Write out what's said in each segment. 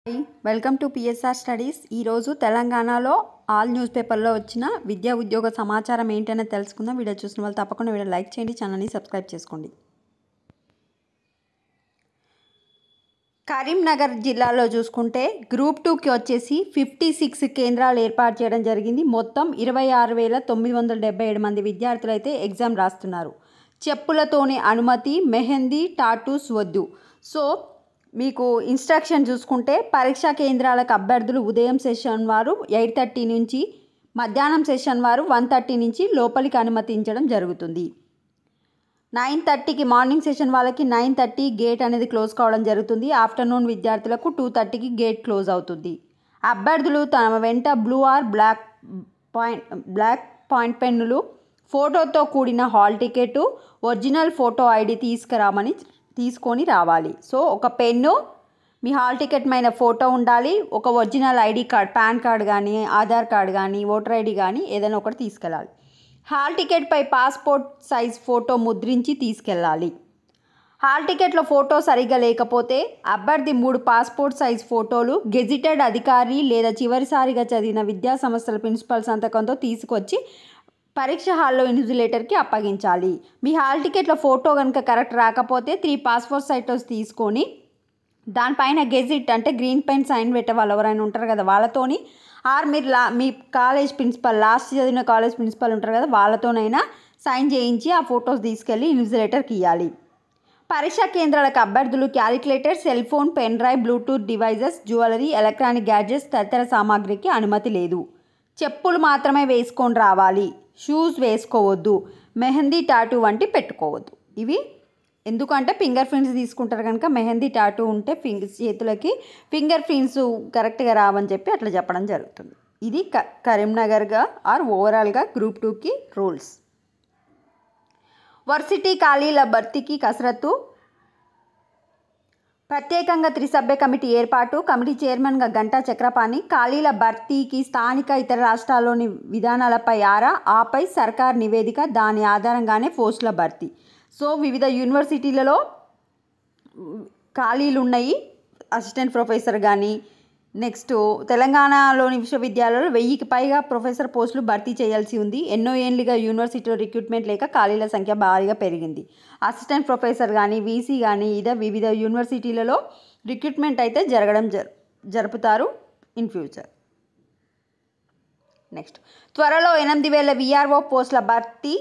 Welcome to PSR studies. ఈరోజు తెలంగాణలో all news పేపర్లో వచ్చిన విద్యా ఉద్యోగ సమాచారం ఏంటనే తెలుసుకుందాం. వీడియో చూసిన వాళ్ళు తప్పకుండా వీడియో లైక్ చేయండి, ఛానల్ని సబ్స్క్రైబ్ చేసుకోండి. కరీంనగర్ జిల్లాలో చూసుకుంటే గ్రూప్ 2కి వచ్చేసి 56 కేంద్రాలు ఏర్పాటు చేయడం జరిగింది. మొత్తం 26,977 మంది విద్యార్థులు అయితే ఎగ్జామ్ రాస్తున్నారు. చెప్పులతోనే అనుమతి, మెహందీ, టాటూస్ వద్దు. సో మీకు ఇన్స్ట్రక్షన్ చూసుకుంటే పరీక్షా కేంద్రాలకు అభ్యర్థులు ఉదయం సెషన్ వారు 8:30 నుంచి, మధ్యాహ్నం సెషన్ వారు 1:30 నుంచి లోపలికి అనుమతించడం జరుగుతుంది. 9:30కి మార్నింగ్ సెషన్ వాళ్ళకి 9:30 గేట్ అనేది క్లోజ్ కావడం జరుగుతుంది. ఆఫ్టర్నూన్ విద్యార్థులకు 2:30కి గేట్ క్లోజ్ అవుతుంది. అభ్యర్థులు తమ వెంట బ్లూ ఆర్ బ్లాక్ పాయింట్ పెన్నులు, ఫోటోతో కూడిన hall ticket, original photo ID తీసుకొని రావాలి. సో ఒక పెన్ను, మీ హాల్ టికెట్ పైన ఫోటో ఉండాలి, ఒక original ID card, pan card కానీ, ఆధార్ కార్డ్ కానీ, ఓటర్ ఐడి కానీ ఏదైనా ఒకటి తీసుకెళ్ళాలి. హాల్ టికెట్పై పాస్పోర్ట్ సైజ్ ఫోటో ముద్రించి తీసుకెళ్ళాలి. హాల్ టికెట్లో ఫోటో సరిగ్గా లేకపోతే అభ్యర్థి 3 పాస్పోర్ట్ సైజ్ ఫోటోలు గెజిటెడ్ అధికారి లేదా చివరిసారిగా చదివిన విద్యా సంస్థల ప్రిన్సిపల్ సంతకంతో తీసుకొచ్చి పరీక్ష హాల్లో ఇన్విజిలేటర్కి అప్పగించాలి. మీ హాల్ టికెట్లో ఫోటో కనుక కరెక్ట్ రాకపోతే 3 పాస్పోర్ట్ సైజ్ తీసుకొని దానిపైన గెజిట్ అంటే గ్రీన్ పెన్ సైన్ పెట్టే వాళ్ళు ఎవరైనా ఉంటారు కదా వాళ్ళతోని, ఆర్ మీరు మీ కాలేజ్ ప్రిన్సిపల్, లాస్ట్ చదివిన కాలేజ్ ప్రిన్సిపల్ ఉంటారు కదా వాళ్ళతోనైనా సైన్ చేయించి ఆ ఫొటోస్ తీసుకెళ్ళి ఇన్విజిలేటర్కి ఇవ్వాలి. పరీక్షా కేంద్రాలకు అభ్యర్థులు calculator, cell phone, pen drive, Bluetooth devices, jewellery, electronic gadgets తదితర సామాగ్రికి అనుమతి లేదు. చెప్పులు మాత్రమే వేసుకొని రావాలి. షూస్ వేసుకోవద్దు. మెహందీ, టాటూ వంటి పెట్టుకోవద్దు. ఇవి ఎందుకంటే ఫింగర్ ప్రింట్స్ తీసుకుంటారు కనుక మెహందీ, టాటూ ఉంటే చేతులకి ఫింగర్ ప్రింట్స్ కరెక్ట్గా రావని చెప్పి అట్లా చెప్పడం జరుగుతుంది. ఇది కరీంనగర్గా ఆర్ ఓవరాల్గా గ్రూప్ 2కి రూల్స్. వర్సిటీ ఖాళీల భర్తీకి కసరత్తు. ప్రత్యేకంగా త్రిసభ్య కమిటీ ఏర్పాటు. కమిటీ చైర్మన్గా గంటా చక్రపాణి. ఖాళీల భర్తీకి స్థానిక ఇతర రాష్ట్రాల్లోని విధానాలపై ఆరా, ఆపై సర్కార్ నివేదిక, దాని ఆధారంగానే పోస్టుల భర్తీ. సో వివిధ యూనివర్సిటీలలో ఖాళీలు ఉన్నాయి. అసిస్టెంట్ ప్రొఫెసర్ కానీ, నెక్స్ట్ తెలంగాణలోని విశ్వవిద్యాలయాల్లో 1000కి పైగా ప్రొఫెసర్ పోస్టులు భర్తీ చేయాల్సి ఉంది. ఎన్నో ఏళ్ళుగా యూనివర్సిటీలో రిక్రూట్మెంట్ లేక ఖాళీల సంఖ్య భారీగా పెరిగింది. అసిస్టెంట్ ప్రొఫెసర్ కానీ, వీసీ కానీ వివిధ యూనివర్సిటీలలో రిక్రూట్మెంట్ అయితే జరుపుతారు ఇన్ ఫ్యూచర్. నెక్స్ట్ త్వరలో 8,000 వీఆర్ఓ పోస్టుల భర్తీ.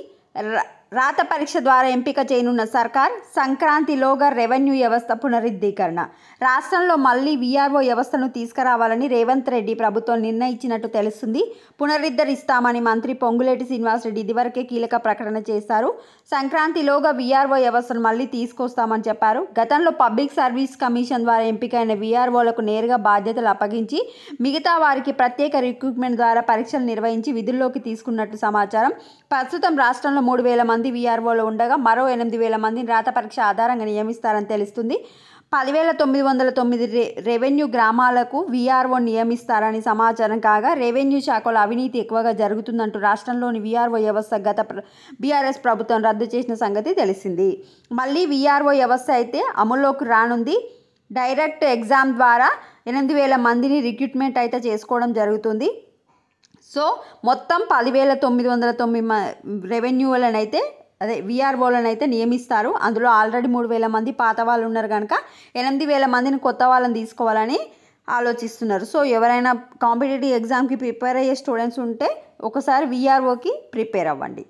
రాత పరీక్ష ద్వారా ఎంపిక చేయనున్న సర్కార్. సంక్రాంతిలోగా రెవెన్యూ వ్యవస్థ పునరుద్ధీకరణ. రాష్ట్రంలో మళ్లీ వీఆర్ఓ వ్యవస్థను తీసుకురావాలని రేవంత్ రెడ్డి ప్రభుత్వం నిర్ణయించినట్టు తెలుస్తుంది. పునరుద్ధరిస్తామని మంత్రి పొంగులేటి శ్రీనివాసరెడ్డి ఇదివరకే కీలక ప్రకటన చేశారు. సంక్రాంతిలోగా వీఆర్ఓ వ్యవస్థను మళ్లీ తీసుకొస్తామని చెప్పారు. గతంలో పబ్లిక్ సర్వీస్ కమిషన్ ద్వారా ఎంపికైన వీఆర్ఓలకు నేరుగా బాధ్యతలు అప్పగించి మిగతా వారికి ప్రత్యేక రిక్రూట్మెంట్ ద్వారా పరీక్షలు నిర్వహించి విధుల్లోకి తీసుకున్నట్టు సమాచారం. ప్రస్తుతం రాష్ట్రంలో 3,000 మంది వీఆర్ఓలు ఉండగా మరో 8,000 మందిని రాత పరీక్ష ఆధారంగా నియమిస్తారని తెలుస్తుంది. 10,909 రెవెన్యూ గ్రామాలకు వీఆర్ఓ నియమిస్తారని సమాచారం కాగా, రెవెన్యూ శాఖలో అవినీతి ఎక్కువగా జరుగుతుందంటూ రాష్ట్రంలోని వీఆర్ఓ వ్యవస్థ గత బీఆర్ఎస్ ప్రభుత్వం రద్దు చేసిన సంగతి తెలిసింది. మళ్ళీ వీఆర్ఓ వ్యవస్థ అయితే అమల్లోకి రానుంది. డైరెక్ట్ ఎగ్జామ్ ద్వారా 8,000 మందిని రిక్రూట్మెంట్ అయితే చేసుకోవడం జరుగుతుంది. సో మొత్తం 10,909 రెవెన్యూలను అయితే వీఆర్ఓలను అయితే నియమిస్తారు. అందులో ఆల్రెడీ 3,000 మంది పాత వాళ్ళు ఉన్నారు కనుక 8,000 మందిని కొత్త వాళ్ళని తీసుకోవాలని ఆలోచిస్తున్నారు. సో ఎవరైనా కాంపిటేటివ్ ఎగ్జామ్కి ప్రిపేర్ అయ్యే స్టూడెంట్స్ ఉంటే ఒకసారి వీఆర్ఓకి ప్రిపేర్ అవ్వండి.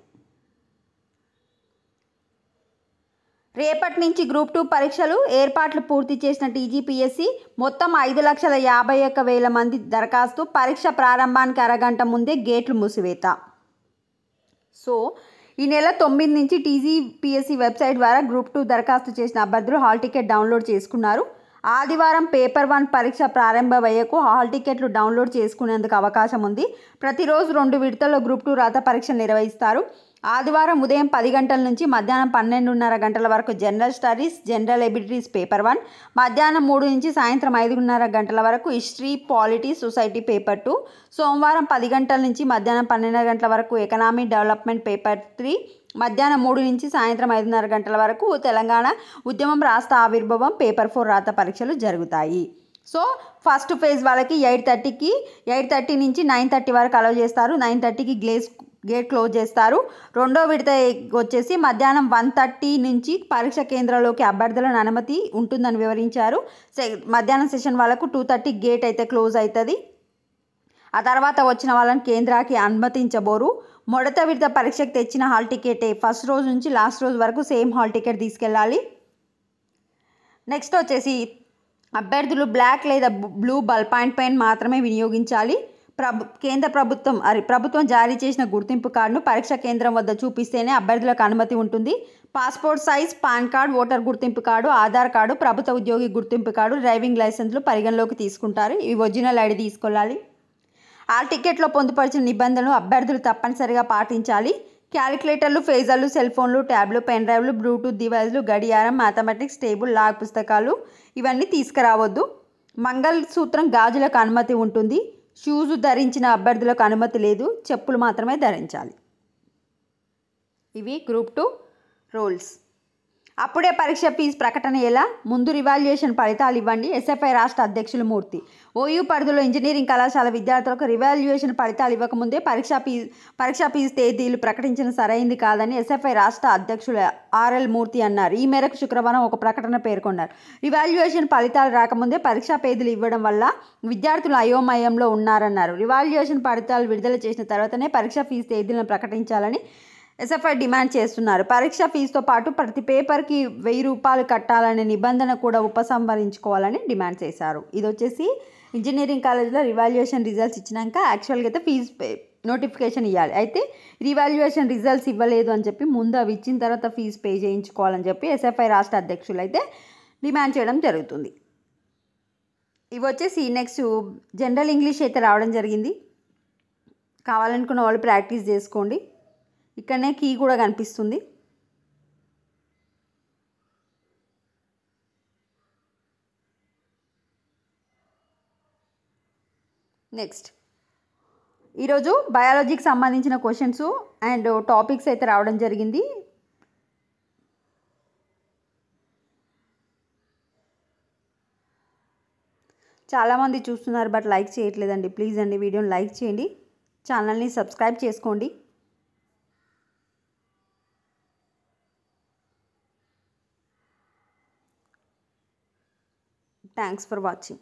రేపటి నుంచి గ్రూప్ 2 పరీక్షలు. ఏర్పాట్లు పూర్తి చేసిన టీజీపీఎస్సీ. మొత్తం 5,51,000 మంది దరఖాస్తు. పరీక్ష ప్రారంభానికి అరగంట ముందే గేట్లు మూసివేత. సో ఈ నెల 9 నుంచి టీజీపీఎస్సీ వెబ్సైట్ ద్వారా గ్రూప్ 2 దరఖాస్తు చేసిన అభ్యర్థులు హాల్ టికెట్ డౌన్లోడ్ చేసుకున్నారు. ఆదివారం పేపర్ 1 పరీక్ష ప్రారంభమయ్యేకు హాల్ టికెట్లు డౌన్లోడ్ చేసుకునేందుకు అవకాశం ఉంది. ప్రతిరోజు 2 విడతల్లో గ్రూప్ 2 రాత పరీక్ష నిర్వహిస్తారు. ఆదివారం ఉదయం 10 గంటల నుంచి మధ్యాహ్నం 12:30 గంటల వరకు general studies, general abilities paper 1, మధ్యాహ్నం 3 నుంచి సాయంత్రం 5:30 గంటల వరకు హిస్టరీ, పాలిటీ, సొసైటీ పేపర్ 2, సోమవారం 10 గంటల నుంచి మధ్యాహ్నం 12 గంటల వరకు ఎకనామీ డెవలప్మెంట్ పేపర్ 3, మధ్యాహ్నం 3 నుంచి సాయంత్రం 5:30 గంటల వరకు తెలంగాణ ఉద్యమం రాష్ట్ర ఆవిర్భావం పేపర్ 4 రాత పరీక్షలు జరుగుతాయి. సో ఫస్ట్ ఫేజ్ వాళ్ళకి 8:30 నుంచి 9:30 వరకు అలౌ చేస్తారు. 9:30కి గేట్ క్లోజ్ చేస్తారు. రెండో విడత వచ్చేసి మధ్యాహ్నం 1:30 నుంచి పరీక్ష కేంద్రంలోకి అభ్యర్థులను అనుమతి ఉంటుందని వివరించారు. మధ్యాహ్నం సెషన్ వాళ్ళకు 2:30 గేట్ అయితే క్లోజ్ అవుతుంది. ఆ తర్వాత వచ్చిన వాళ్ళని కేంద్రానికి అనుమతించబోరు. మొదట విడత పరీక్షకు తెచ్చిన హాల్ టికెటే ఫస్ట్ రోజు నుంచి లాస్ట్ రోజు వరకు సేమ్ హాల్ టికెట్ తీసుకెళ్ళాలి. నెక్స్ట్ వచ్చేసి అభ్యర్థులు బ్లాక్ లేదా బ్లూ బల్ పాయింట్ పెన్ మాత్రమే వినియోగించాలి. కేంద్ర ప్రభుత్వం జారీ చేసిన గుర్తింపు కార్డును పరీక్ష కేంద్రం వద్ద చూపిస్తేనే అభ్యర్థులకు అనుమతి ఉంటుంది. Passport size, pan card, voter గుర్తింపు కార్డు, ఆధార్ కార్డు, ప్రభుత్వ ఉద్యోగి గుర్తింపు కార్డు, డ్రైవింగ్ లైసెన్స్లు పరిగణలోకి తీసుకుంటారు. ఇవి ఒరిజినల్ ఐడి తీసుకెళ్ళాలి. ఆ టికెట్లో పొందుపరిచిన నిబంధనలు అభ్యర్థులు తప్పనిసరిగా పాటించాలి. క్యాలిక్యులేటర్లు, ఫేజర్లు, సెల్ ఫోన్లు, ట్యాబ్లు, పెన్ డ్రైవ్లు, బ్లూటూత్ డివైస్లు, గడియారం, మ్యాథమెటిక్స్ టేబుల్, లాగ్ పుస్తకాలు ఇవన్నీ తీసుకురావద్దు. మంగళసూత్రం, గాజులకు అనుమతి ఉంటుంది. షూస్ ధరించిన అభ్యర్థులకు అనుమతి లేదు. చెప్పులు మాత్రమే ధరించాలి. ఇవి గ్రూప్ 2 రూల్స్. అప్పుడే పరీక్ష ఫీజు ప్రకటన ఎలా? ముందు రివాల్యుయేషన్ ఫలితాలు ఇవ్వండి. ఎస్ఎఫ్ఐ రాష్ట్ర అధ్యక్షులు మూర్తి. ఓయూ పరిధిలో ఇంజనీరింగ్ కళాశాల విద్యార్థులకు రివాల్యుయేషన్ ఫలితాలు ఇవ్వకముందే పరీక్షా ఫీజు తేదీలు ప్రకటించడం సరైంది కాదని ఎస్ఎఫ్ఐ రాష్ట్ర అధ్యక్షులు ఆర్ఎల్ మూర్తి అన్నారు. ఈ మేరకు శుక్రవారం ఒక ప్రకటన పేర్కొన్నారు. రివాల్యుయేషన్ ఫలితాలు రాకముందే పరీక్షా తేదీలు ఇవ్వడం వల్ల విద్యార్థులు అయోమయంలో ఉన్నారన్నారు. రివాల్యుయేషన్ ఫలితాలు విడుదల చేసిన తర్వాతనే పరీక్షా ఫీజు తేదీలను ప్రకటించాలని ఎస్ఎఫ్ఐ డిమాండ్ చేస్తున్నారు. పరీక్ష ఫీజుతో పాటు ప్రతి పేపర్కి ₹1000 కట్టాలనే నిబంధన కూడా ఉపసంహరించుకోవాలని డిమాండ్ చేశారు. ఇది వచ్చేసి ఇంజనీరింగ్ కాలేజ్లో రివాల్యుయేషన్ రిజల్ట్స్ ఇచ్చినాక యాక్చువల్గా అయితే ఫీజు నోటిఫికేషన్ ఇవ్వాలి. అయితే రివాల్యుయేషన్ రిజల్ట్స్ ఇవ్వలేదు అని చెప్పి ముందు అవి ఇచ్చిన తర్వాత ఫీజు పే చేయించుకోవాలని చెప్పి ఎస్ఎఫ్ఐ రాష్ట్ర అధ్యక్షులు అయితే డిమాండ్ చేయడం జరుగుతుంది. ఇవి వచ్చేసి నెక్స్ట్ జనరల్ ఇంగ్లీష్ అయితే రావడం జరిగింది. కావాలనుకున్న వాళ్ళు ప్రాక్టీస్ చేసుకోండి. ఇక్కడనే కీ కూడా కనిపిస్తుంది. నెక్స్ట్ ఈరోజు బయాలజీకి సంబంధించిన క్వశ్చన్స్ అండ్ టాపిక్స్ అయితే రావడం జరిగింది. చాలామంది చూస్తున్నారు బట్ లైక్ చేయట్లేదండి. ప్లీజ్ అండి వీడియోని లైక్ చేయండి. ఛానల్ని సబ్స్క్రైబ్ చేసుకోండి. Thanks for watching.